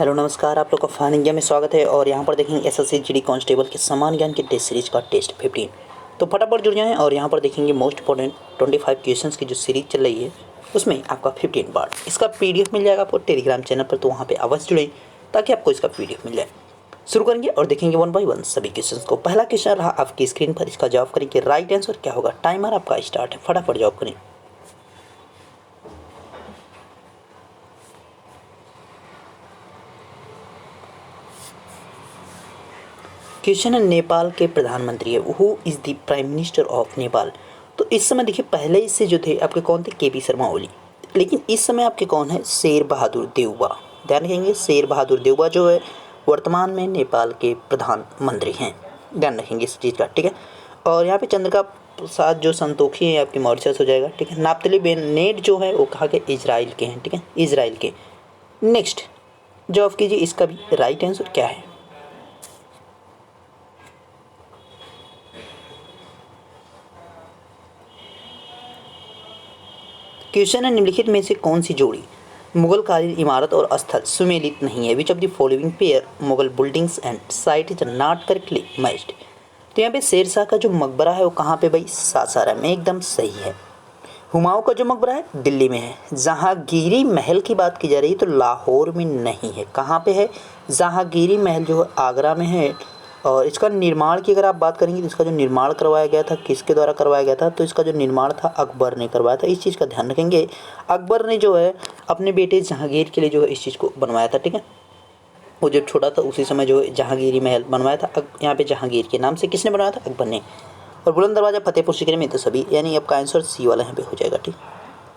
Hello नमस्कार, आप लोग का फन इंडिया में स्वागत है। और यहाँ पर देखेंगे एसएससी जीडी कांस्टेबल के समान ज्ञान के टेस्ट सीरीज का टेस्ट 15। तो फटाफट जुड़ जाएं और यहाँ पर देखेंगे मोस्ट इंपॉर्टेंट 25 क्वेश्चंस की जो सीरीज चल रही है उसमें आपका 15 पार्ट इसका पीडीएफ मिल जाएगा आपको टेलीग्राम चैनल पर। तो वहाँ पर अवश्य जुड़ें ताकि आपको इसका पीडीएफ मिल जाए। शुरू करेंगे और देखेंगे 1 बाय 1 सभी क्वेश्चन को। पहला क्वेश्चन रहा आपकी स्क्रीन पर, इसका जवाब करेंगे। राइट आंसर क्या होगा? टाइमर आपका स्टार्ट है, फटाफट जवाब करें। क्वेश्चन है नेपाल के प्रधानमंत्री है, who is the prime minister of Nepal. तो इस समय देखिए पहले इससे जो थे आपके कौन थे? केपी शर्मा ओली। लेकिन इस समय आपके कौन है? शेर बहादुर देउबा। ध्यान रखेंगे, शेर बहादुर देउबा जो है वर्तमान में नेपाल के प्रधानमंत्री हैं। ध्यान रखेंगे इस चीज़ का, ठीक है। और यहाँ पे चंद्रिका प्रसाद जो संतोखी है आपकी मॉरिशस हो जाएगा, ठीक है। नाप्तली बेनेट जो है वो कहाँ के? इजराइल के हैं, ठीक है, इजराइल के। नेक्स्ट जवाब कीजिए, इसका भी राइट आंसर क्या है? क्वेश्चन है, निम्नलिखित में से कौन सी जोड़ी मुगलकालीन इमारत और स्थल सुमेलित नहीं है? Which of the following pair Mughal buildings and site is not correctly matched. तो यहाँ पे शेरशाह का जो मकबरा है वो कहाँ पे भाई? सासाराम में, एकदम सही है। हुमायूं का जो मकबरा है दिल्ली में है। जहांगीरी महल की बात की जा रही है तो लाहौर में नहीं है, कहाँ पे है? जहांगीरी महल जो है आगरा में है। और इसका निर्माण की अगर आप बात करेंगे तो इसका जो निर्माण करवाया गया था किसके द्वारा करवाया गया था? तो इसका जो निर्माण था अकबर ने करवाया था। इस चीज़ का ध्यान रखेंगे, अकबर ने जो है अपने बेटे जहांगीर के लिए जो है इस चीज़ को बनवाया था, ठीक है। वो जब छोटा था उसी समय जो है जहांगीरी महल बनवाया था। यहाँ पे जहांगीर के नाम से किसने बनवाया था? अकबर ने। और बुलंद दरवाज़ा फतेहपुर सीकरी में, तो सभी, यानी आपका आंसर सी वाला यहाँ पे हो जाएगा, ठीक।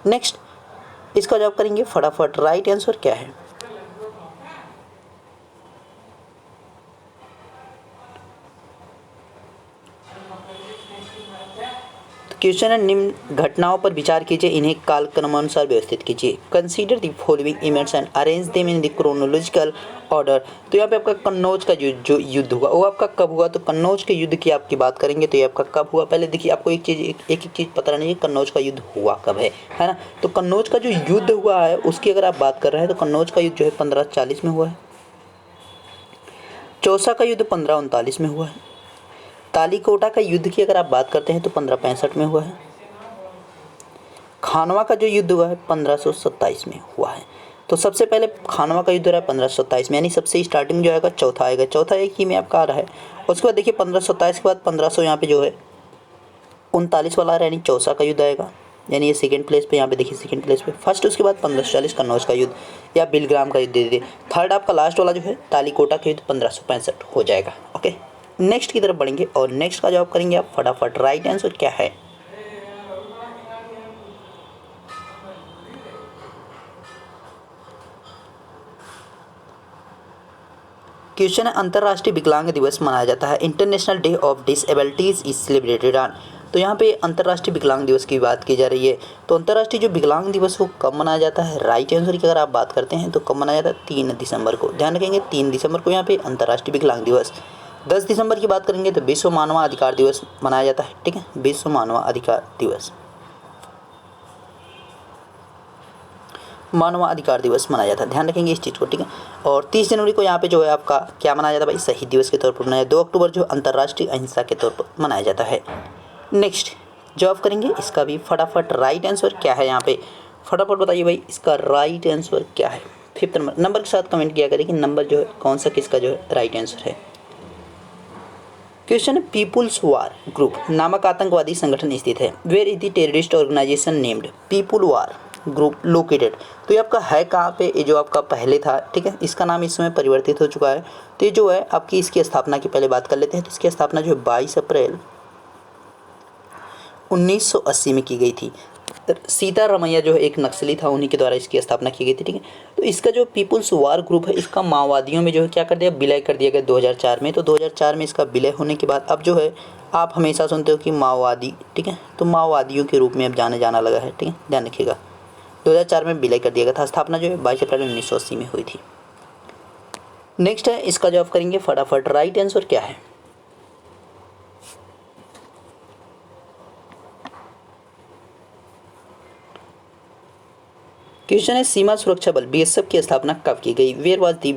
नेक्स्ट इसका जवाब करेंगे फटाफट। राइट आंसर क्या है? क्वेश्चन है, निम्न घटनाओं पर विचार कीजिए, इन्हें कालक्रमानुसार व्यवस्थित कीजिए। Consider the following events and arrange them in the chronological order. तो यहाँ पे आपका कन्नौज का जो युद्ध हुआ वो आपका कब हुआ? तो कन्नौज के युद्ध की आपकी बात करेंगे तो ये आपका कब हुआ? पहले देखिए आपको एक चीज़ पता रहनी है, कन्नौज का युद्ध हुआ कब है ना। तो कन्नौज का जो युद्ध हुआ है उसकी अगर आप बात कर रहे हैं तो कन्नौज का युद्ध जो है 1540 में हुआ है। चौसा का युद्ध 1539 में हुआ है। तालीकोटा का युद्ध की अगर आप बात करते हैं तो 1565 में हुआ है। खानवा का जो युद्ध हुआ है 1527 में हुआ है। तो सबसे पहले खानवा का युद्ध रहा है 1527 में, यानी सबसे स्टार्टिंग जो आएगा चौथा आएगा। चौथा एक ही में आपका आ रहा है। उसके बाद देखिए 1527 के बाद 1500 यहाँ पे जो है 39 वाला आ रहा है, यानी चौसा का युद्ध आएगा, यानी ये सेकंड प्लेस पे। यहाँ पे देखिए सेकंड प्लेस पे फर्स्ट। उसके बाद 1540 कन्नौज का युद्ध या बिलग्राम का युद्ध दे दीजिए। थर्ड आपका लास्ट वाला जो है तालीकोटा का युद्ध 1565 हो जाएगा। ओके, नेक्स्ट की तरफ बढ़ेंगे और नेक्स्ट का जवाब करेंगे आप फटाफट। राइट आंसर क्या है? क्वेश्चन है, अंतर्राष्ट्रीय विकलांग दिवस मनाया जाता है। International day of disabilities is celebrated on. तो यहाँ पे अंतर्राष्ट्रीय विकलांग दिवस की बात की जा रही है। तो अंतर्राष्ट्रीय जो विकलांग दिवस वो कब मनाया जाता है? राइट आंसर की अगर आप बात करते हैं तो कब मनाया जाता है? 3 दिसंबर को। ध्यान रखेंगे 3 दिसंबर को यहाँ पे अंतर्राष्ट्रीय विकलांग दिवस। 10 दिसंबर की बात करेंगे तो विश्व मानवाधिकार दिवस मनाया जाता है, ठीक है, विश्व मानवाधिकार दिवस, मानवाधिकार दिवस मनाया जाता है। ध्यान रखेंगे इस चीज़ को, ठीक है। और 30 जनवरी को यहाँ पे जो है आपका क्या मनाया जाता है भाई? शहीद दिवस के तौर पर मनाया। 2 अक्टूबर जो अंतर्राष्ट्रीय अहिंसा के तौर पर मनाया जाता है। नेक्स्ट जवाब करेंगे इसका भी फटाफट। राइट आंसर क्या है? यहाँ पे फटाफट बताइए भाई, इसका राइट आंसर क्या है? 5th नंबर के साथ कमेंट किया करें कि नंबर जो है कौन सा किसका जो है राइट आंसर है। क्वेश्चन है, पीपुल्स वार ग्रुप नामक आतंकवादी संगठन स्थित है। Where is the terrorist organisation named people war group located. तो ये आपका है कहाँ पे? ये जो आपका पहले था, ठीक है, इसका नाम इस समय परिवर्तित हो चुका है। तो ये जो है आपकी इसकी स्थापना की पहले बात कर लेते हैं। तो इसकी स्थापना जो है 22 अप्रैल 1980 में की गई थी। सीतारमैया जो है एक नक्सली था, उन्हीं के द्वारा इसकी स्थापना की गई थी, ठीक है। तो इसका जो पीपुल्स वार ग्रुप है इसका माओवादियों में जो है क्या कर दिया? विलय कर दिया गया 2004 में। तो 2004 में इसका विलय होने के बाद अब जो है आप हमेशा सुनते हो कि माओवादी, ठीक है, तो माओवादियों के रूप में अब जाने जाना लगा है, ठीक है, ध्यान रखिएगा। 2004 में विलय कर दिया गया था। स्थापना जो है 22 अप्रैल 1980 में हुई थी। नेक्स्ट है, इसका जवाब करेंगे फटाफट। राइट आंसर क्या है? क्वेश्चन है, सीमा सुरक्षा बल बीएसएफ की स्थापना कब की गई? Where was the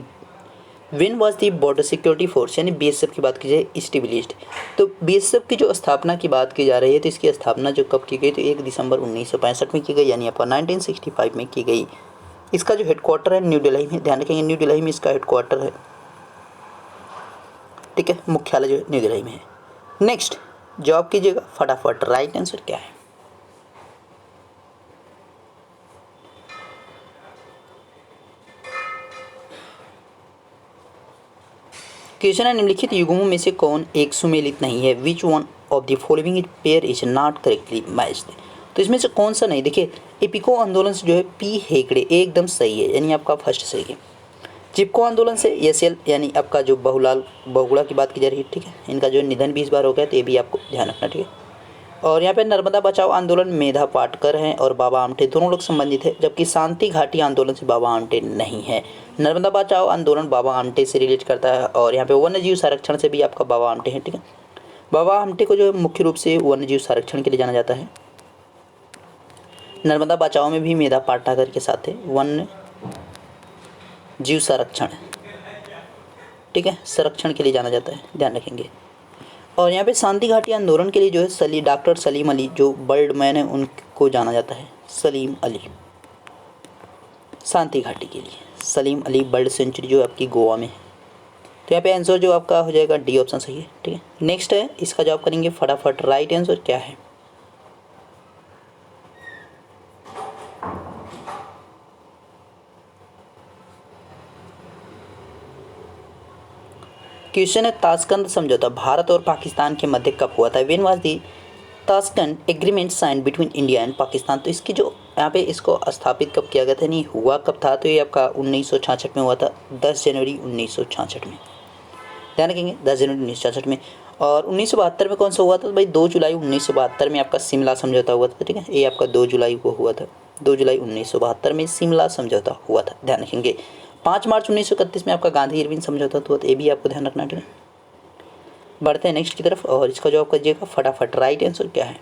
when was the border security force यानी बीएसएफ की बात की जाए इस्टेब्लिश्ड, तो बीएसएफ की जो स्थापना की बात की जा रही है तो इसकी स्थापना जो कब की गई तो 1 दिसंबर 1965 में की गई, यानी आपका 1965 में की गई। इसका जो हेडक्वार्टर है न्यू दिल्ली में, ध्यान रखेंगे न्यू दिल्ली में इसका हेडक्वार्टर है, ठीक है, मुख्यालय जो है न्यू दिल्ली में है। नेक्स्ट जवाब कीजिएगा फटाफट, राइट आंसर क्या है? क्वेश्चन है निम्नलिखित युग्मों में से कौन एक सुमेलित नहीं है, which one of the following pair is not correctly matched, तो इसमें से कौन सा नहीं। देखिए इपिको आंदोलन से जो है पी हेगड़े एकदम सही है, यानी आपका फर्स्ट सही है। चिपको आंदोलन से एसएल यानी आपका जो बहुलाल बहुगुणा की बात की जा रही है, ठीक है, इनका जो निधन भी इस बार हो गया तो ये भी आपको ध्यान रखना, ठीक है। और यहाँ पे नर्मदा बचाओ आंदोलन मेधा पाटकर हैं और बाबा आमटे दोनों लोग संबंधित है, जबकि शांति घाटी आंदोलन से बाबा आमटे नहीं है। नर्मदा बचाओ आंदोलन बाबा आमटे से रिलेट करता है और यहाँ पे वन्य जीव संरक्षण से भी आपका बाबा आमटे हैं, ठीक है। बाबा आमटे को जो मुख्य रूप से वन्य जीव संरक्षण के लिए जाना जाता है। नर्मदा बचाओ में भी मेधा पाटकर के साथ है वन्य जीव संरक्षण, ठीक है, संरक्षण के लिए जाना जाता है, ध्यान रखेंगे। और यहाँ पे शांति घाटी आंदोलन के लिए जो है डॉक्टर सलीम अली जो बर्ड मैन है उनको जाना जाता है, सलीम अली। शांति घाटी के लिए सलीम अली बर्ड सेंचुरी जो आपकी गोवा में है, तो यहाँ पे आंसर जो आपका हो जाएगा डी ऑप्शन सही है, ठीक है। नेक्स्ट है इसका जवाब करेंगे फटाफट, राइट आंसर क्या है? क्वेश्चन है ताशकंद समझौता भारत और पाकिस्तान के मध्य कब हुआ था, when was the Tashkent agreement sign between India and Pakistan, तो इसकी जो यहाँ पे इसको स्थापित कब किया गया था, नहीं हुआ कब था, तो ये आपका 1966 में हुआ था, 10 जनवरी 1966 में, ध्यान रखेंगे 10 जनवरी 1966 में। और 1972 में कौन सा हुआ था, तो भाई 2 जुलाई 1972 में आपका शिमला समझौता हुआ था, ठीक है, ये आपका 2 जुलाई को हुआ था, 2 जुलाई 1972 में शिमला समझौता हुआ था, ध्यान रखेंगे। 5 मार्च 1931 में आपका गांधी इरविन समझौता हुआ, तो ये भी आपको ध्यान रखना, ठीक है। बढ़ते हैं नेक्स्ट की तरफ और इसका जवाब करिएगा फटाफट, राइट आंसर क्या है?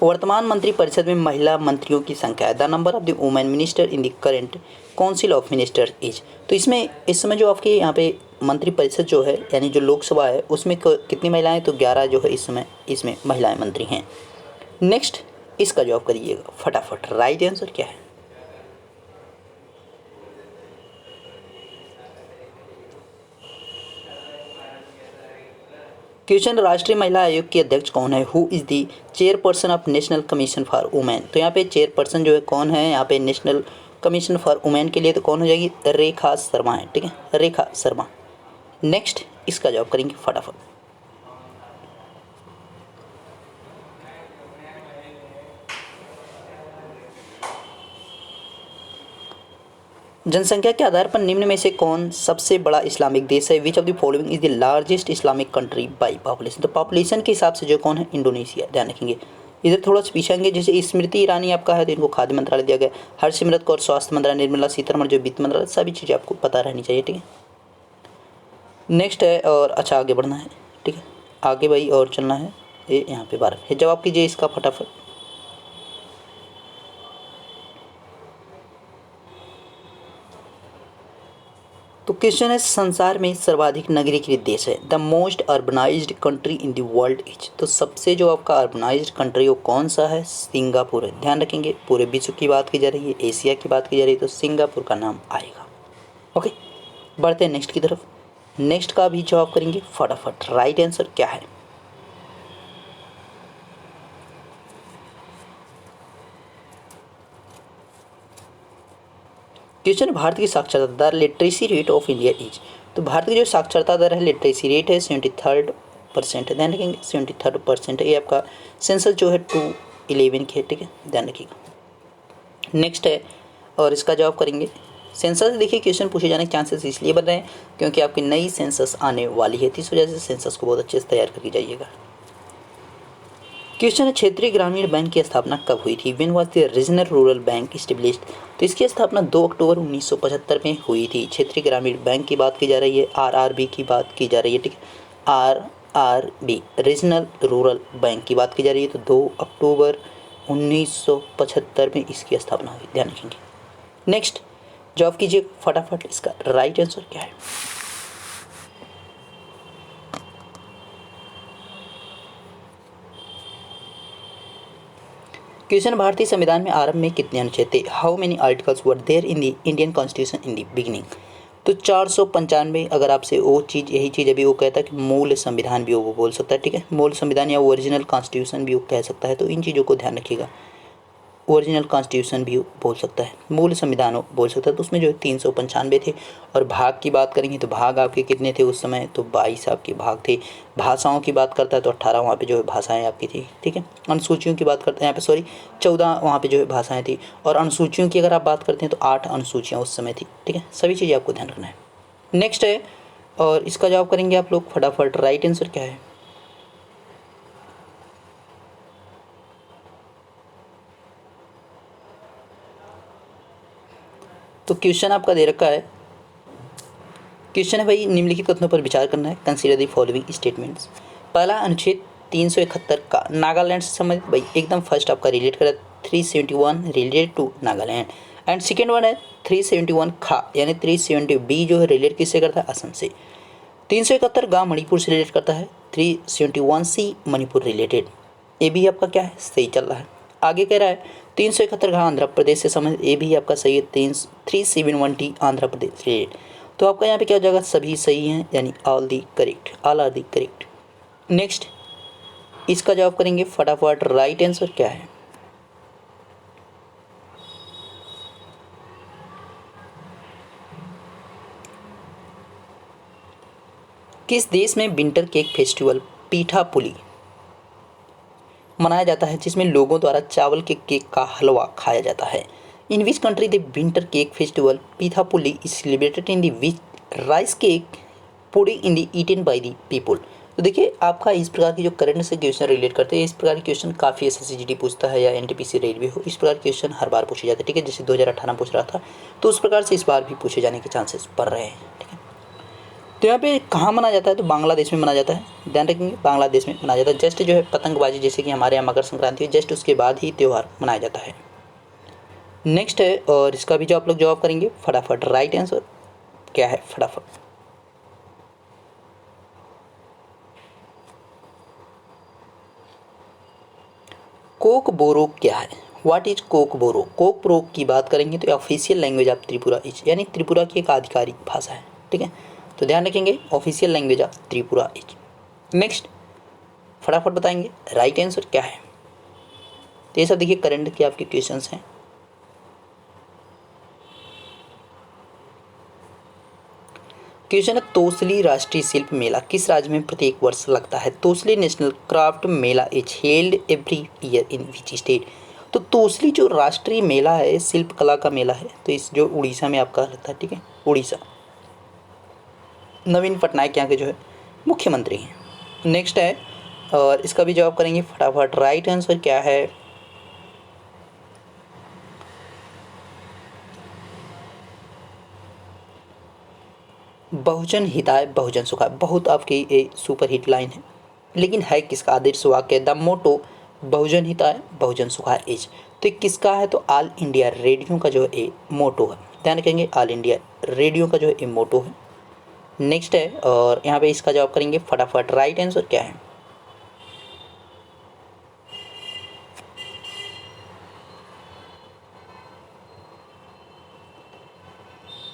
वर्तमान मंत्रिपरिषद में महिला मंत्रियों की संख्या है, the number of the women minister in the current council of minister is, तो इसमें इस समय जो आपके यहाँ पे मंत्रिपरिषद जो है यानी जो लोकसभा है उसमें कितनी महिलाएं, तो 11 जो है इस समय इसमें महिलाएं मंत्री हैं। नेक्स्ट इसका जवाब करिएगा फटाफट, राइट आंसर क्या है? क्वेश्चन राष्ट्रीय महिला आयोग की अध्यक्ष कौन है, who is the chairperson of national commission for women, तो यहाँ पे चेयरपर्सन जो है कौन है यहाँ पे नेशनल कमीशन फॉर वुमेन के लिए, तो कौन हो जाएगी, रेखा शर्मा है, ठीक है, रेखा शर्मा। नेक्स्ट इसका जवाब करेंगे फटाफट। जनसंख्या के आधार पर निम्न में से कौन सबसे बड़ा इस्लामिक देश है, which of the following is the largest Islamic country by population, तो पॉपुलेशन के हिसाब से जो कौन है, इंडोनेशिया, ध्यान रखेंगे। इधर थोड़ा सा पीछेंगे, जैसे स्मृति ईरानी आपका है तो इनको खाद्य मंत्रालय दिया गया, हरसिमरत कौर स्वास्थ्य मंत्रालय, निर्मला सीतारमण जो वित्त मंत्रालय, सभी चीज़ें आपको पता रहनी चाहिए, ठीक है। नेक्स्ट है और अच्छा आगे बढ़ना है, ठीक है, आगे भाई और चलना है, ये यहाँ पे 12 है, जवाब कीजिए इसका फटाफट। तो क्वेश्चन है संसार में सर्वाधिक नगरीकृत देश है, the most urbanised country in the world is, तो सबसे जो आपका अर्बनाइज्ड कंट्री वो कौन सा है, सिंगापुर है, ध्यान रखेंगे। पूरे विश्व की बात की जा रही है, एशिया की बात की जा रही है, तो सिंगापुर का नाम आएगा। ओके, बढ़ते हैं नेक्स्ट की तरफ। नेक्स्ट का भी जवाब करेंगे फटाफट, राइट आंसर क्या है? क्वेश्चन भारत की साक्षरता दर, literacy rate of India is, तो भारत की जो साक्षरता दर है, लिटरेसी रेट है 73%, ध्यान रखेंगे 73% है, ये आपका सेंसस जो है 2011 की है, ठीक है, ध्यान रखिएगा। नेक्स्ट है और इसका जवाब करेंगे सेंसस। देखिए क्वेश्चन पूछे जाने के चांसेस इसलिए बन रहे हैं क्योंकि आपकी नई सेंसस आने वाली है, तो इस वजह से सेंसस को बहुत अच्छे से तैयार करके जाइएगा। क्वेश्चन है क्षेत्रीय ग्रामीण बैंक की स्थापना कब हुई थी, when was the regional rural bank established, तो इसकी स्थापना 2 अक्टूबर 1975 में हुई थी। क्षेत्रीय ग्रामीण बैंक की बात की जा रही है, आरआरबी की बात की जा रही है, ठीक है, RRB रीजनल रूरल बैंक की बात की जा रही है, तो 2 अक्टूबर 1975 में इसकी स्थापना हुई, ध्यान रखेंगे। नेक्स्ट जवाब कीजिए फटाफट, इसका राइट आंसर क्या है। क्वेश्चन, भारतीय संविधान में आरंभ में कितने अनुच्छेद थे? How many articles were there in the Indian constitution in the beginning? तो 495। अगर आपसे वो चीज़, यही चीज़ अभी वो कहता है कि मूल संविधान भी वो बोल सकता है, ठीक है, मूल संविधान या ओरिजिनल कॉन्स्टिट्यूशन भी वो कह सकता है, तो इन चीज़ों को ध्यान रखिएगा। ओरिजिनल कॉन्स्टिट्यूशन भी बोल सकता है, मूल संविधान बोल सकता है, तो उसमें जो है 395 थे। और भाग की बात करेंगे तो भाग आपके कितने थे उस समय? तो 22 आपके भाग थे। भाषाओं की बात करता है तो 18 वहाँ पे जो है भाषाएं आपकी थी, ठीक है। अनुसूचियों की बात करते हैं यहाँ पे, सॉरी 14 वहाँ पे जो है भाषाएं थी। और अनुसूचियों की अगर आप बात करते हैं तो 8 अनुसूचियाँ उस समय थी, ठीक है। सभी चीज़ें आपको ध्यान रखना है। नेक्स्ट है, और इसका जवाब करेंगे आप लोग फटाफट, राइट आंसर क्या है? तो क्वेश्चन आपका दे रखा है, क्वेश्चन है भाई, निम्नलिखित कथनों पर विचार करना है। Consider the following statements. पहला, अनुच्छेद 371 का नागालैंड से संबंधित, भाई एकदम फर्स्ट आपका रिलेट कर 371 related to Nagaland. And second one है 371 खा, यानी 370 बी जो है रिलेट किससे करता है? असम से। 371 गा मणिपुर से रिलेट करता है। 371 सी मणिपुर रिलेटेड, ये भी आपका क्या है? सही चल रहा है। आगे कह रहा है 371 घा आंध्र प्रदेश से संबंधित, ये भी आपका सही है। 371 टी आंध्र प्रदेश रिलेटेड, तो आपका यहाँ पे क्या हो जाएगा? सभी सही हैं, यानी all the correct, all are the correct. Next इसका जवाब करेंगे फटाफट, राइट आंसर क्या है? किस देश में विंटर केक फेस्टिवल पीठापुली मनाया जाता है, जिसमें लोगों द्वारा चावल के केक का हलवा खाया जाता है? In which country the winter cake festival Pithapuli is celebrated in the which rice cake pudding in the eaten by the people? तो देखिए, आपका इस प्रकार की जो करंट से क्वेश्चन रिलेट करते हैं, इस प्रकार के क्वेश्चन काफ़ी एसएससी पूछता है या एनटीपीसी रेलवे हो, इस प्रकार के क्वेश्चन हर बार पूछे जाते हैं, ठीक है। जैसे 2018 पूछ रहा था, तो उस प्रकार से इस बार भी पूछे जाने के चांसेस बढ़ रहे हैं, ठीक है। तो यहाँ पे कहाँ मनाया जाता है? तो बांग्लादेश में मनाया जाता है, ध्यान रखेंगे, बांग्लादेश में मनाया जाता है। जस्ट जो है पतंगबाजी, जैसे कि हमारे यहाँ मकर संक्रांति है, जस्ट उसके बाद ही त्यौहार मनाया जाता है। नेक्स्ट है, और इसका भी जो आप लोग जवाब करेंगे फटाफट, राइट आंसर क्या है? फटाफट कोक बोरो क्या है? What is Kokborok? Kokborok की बात करेंगे तो official language of Tripura is, यानी त्रिपुरा की एक आधिकारिक भाषा है, ठीक है। तो ध्यान रखेंगे, official language of Tripura is. Next फटाफट बताएंगे राइट आंसर क्या है? तो ये सब देखिए करंट के आपके क्वेश्चंस हैं। क्वेश्चन है, तोसली राष्ट्रीय शिल्प मेला किस राज्य में प्रत्येक वर्ष लगता है? Tosali national craft Mela is held every year in which state? तो तोसली जो राष्ट्रीय मेला है, शिल्प कला का मेला है, तो इस जो उड़ीसा में आपका लगता है, ठीक है, उड़ीसा। नवीन पटनायक यहाँ के जो है मुख्यमंत्री हैं। नेक्स्ट है, और इसका भी जवाब करेंगे फटाफट, राइट आंसर क्या है? बहुजन हिताय बहुजन सुखाय, बहुत आपकी ये सुपर हिट लाइन है, लेकिन है किसका? आदर्श वाक्य, द मोटो बहुजन हिताय बहुजन सुखाय इज, तो किसका है? तो ऑल इंडिया रेडियो का जो है मोटो है, ध्यान रखेंगे, ऑल इंडिया रेडियो का जो है मोटो है। नेक्स्ट है, और यहाँ पे इसका जवाब करेंगे फटाफट, राइट आंसर क्या है?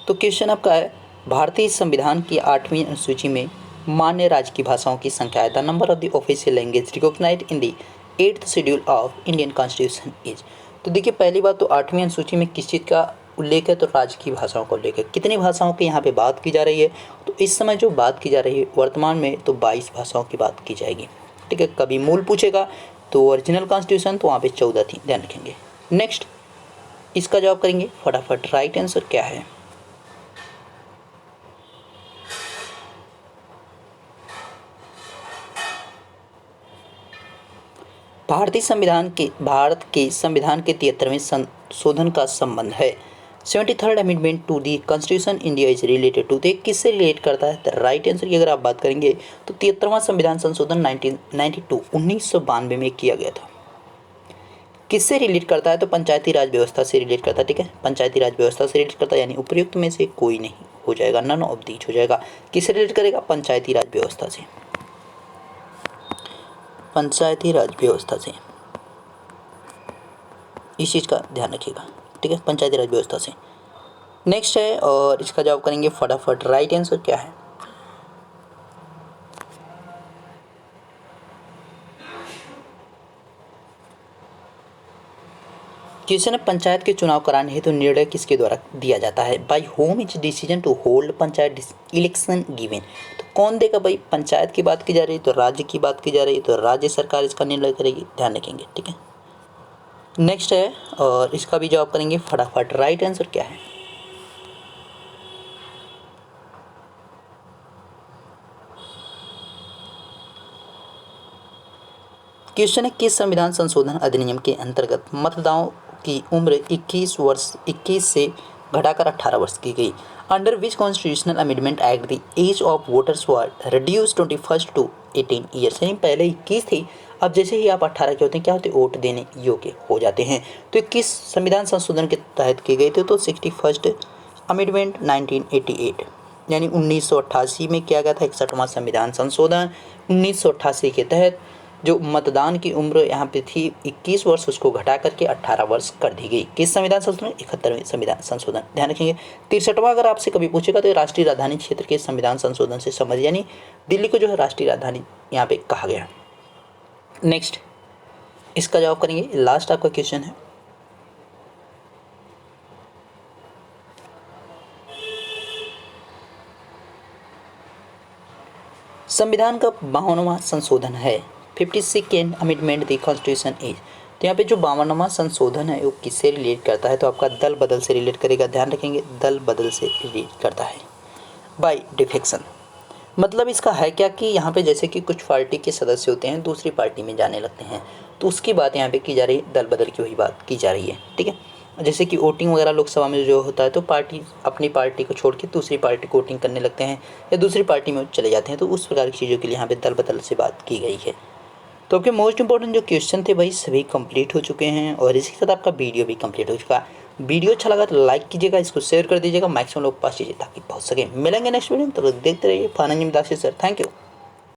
तो क्वेश्चन आपका है, भारतीय संविधान की 8वीं अनुसूची में मान्य राज्य की भाषाओं की संख्या है, the number of the official language recognised in the 8th schedule of Indian constitution is. तो देखिए, पहली बात तो 8वीं अनुसूची में किस चीज़ का उल्लेख है? तो राज्य की भाषाओं का उल्लेख है। कितनी भाषाओं की यहाँ पे बात की जा रही है? तो इस समय जो बात की जा रही है वर्तमान में, तो 22 भाषाओं की बात की जाएगी, ठीक है। कभी मूल पूछेगा तो ओरिजिनल कॉन्स्टिट्यूशन, तो वहाँ पे 14 थी, ध्यान रखेंगे। नेक्स्ट इसका जवाब करेंगे फटाफट, राइट आंसर क्या है? भारत के संविधान के 73वें संशोधन का संबंध है 73rd amendment to the constitution India is related to, तो ये किससे रिलेट करता है? द राइट आंसर की अगर आप बात करेंगे तो 73वां संविधान संशोधन 1992 में किया गया था। किससे रिलेट करता है? तो पंचायती राज व्यवस्था से रिलेट करता है। ठीक है, पंचायती राज व्यवस्था से रिलेट करता है, यानी उपयुक्त में से कोई नहीं हो जाएगा, नन ऑफ दीज हो जाएगा। किससे रिलेट करेगा? पंचायती राज व्यवस्था से, पंचायती राज व्यवस्था से। इस चीज़ का ध्यान रखिएगा। ठीक है, पंचायती राज व्यवस्था से। नेक्स्ट है, और इसका जवाब करेंगे फटाफट। राइट आंसर क्या है? क्वेश्चन है, पंचायत के चुनाव कराने हेतु निर्णय किसके द्वारा दिया जाता है? By whom is decision to hold panchayat election given. तो कौन देगा भाई? पंचायत की बात की जा रही है तो राज्य की बात की जा रही है, तो राज्य सरकार इसका निर्णय करेगी, ध्यान रखेंगे। ठीक है, नेक्स्ट है, और इसका भी जवाब करेंगे फटाफट। राइट आंसर क्या है? क्वेश्चन है, किस संविधान संशोधन अधिनियम के अंतर्गत मतदाताओं की उम्र 21 से घटाकर 18 वर्ष की गई? Under which constitutional amendment act the age of voters were reduce 21 to 18 years, यानी पहले 21 थी, अब जैसे ही आप 18 के होते हैं क्या होते हैं? वोट देने योग्य हो जाते हैं। तो किस संविधान संशोधन के तहत किए गए थे? तो 61st अमेंडमेंट 1988, यानी 1988 में किया गया था 61वां संविधान संशोधन। 1988 के तहत जो मतदान की उम्र यहाँ पे थी 21 वर्ष, उसको घटा करके 18 वर्ष कर दी गई। किस संविधान संशोधन? 71वें संविधान संशोधन, ध्यान रखेंगे। 63वां अगर आपसे कभी पूछेगा तो राष्ट्रीय राजधानी क्षेत्र के संविधान संशोधन से संबंधित, यानी दिल्ली को जो है राष्ट्रीय राजधानी यहाँ पे कहा गया। नेक्स्ट, इसका जवाब करेंगे, लास्ट आपका क्वेश्चन है। संविधान का 52वां संशोधन है 52nd amendment the constitution is, तो यहाँ पे जो 52वां संशोधन है वो किससे रिलेट करता है? तो आपका दल बदल से रिलेट करेगा, ध्यान रखेंगे, दल बदल से रिलेट करता है। बाय डिफेक्शन, मतलब इसका है क्या कि यहाँ पे जैसे कि कुछ पार्टी के सदस्य होते हैं दूसरी पार्टी में जाने लगते हैं, तो उसकी बात यहाँ पे की जा रही है, दल बदल की वही बात की जा रही है। ठीक है, जैसे कि वोटिंग वगैरह लोकसभा में जो होता है तो पार्टी अपनी पार्टी को छोड़ के दूसरी पार्टी को वोटिंग करने लगते हैं या दूसरी पार्टी में चले जाते हैं, तो उस प्रकार की चीज़ों के लिए यहाँ पे दल बदल से बात की गई है। तो आपके मोस्ट इंपॉर्टेंट जो क्वेश्चन थे भाई सभी कंप्लीट हो चुके हैं, और इसी के साथ आपका वीडियो भी कंप्लीट हो चुका है। वीडियो अच्छा लगा तो लाइक कीजिएगा, इसको शेयर कर दीजिएगा, मैक्सिमम लोग पास कीजिए ताकि पहुँच सके। मिलेंगे नेक्स्ट वीडियो में, तो देखते रहिए फाइनेंस में दासी सर। Thank you.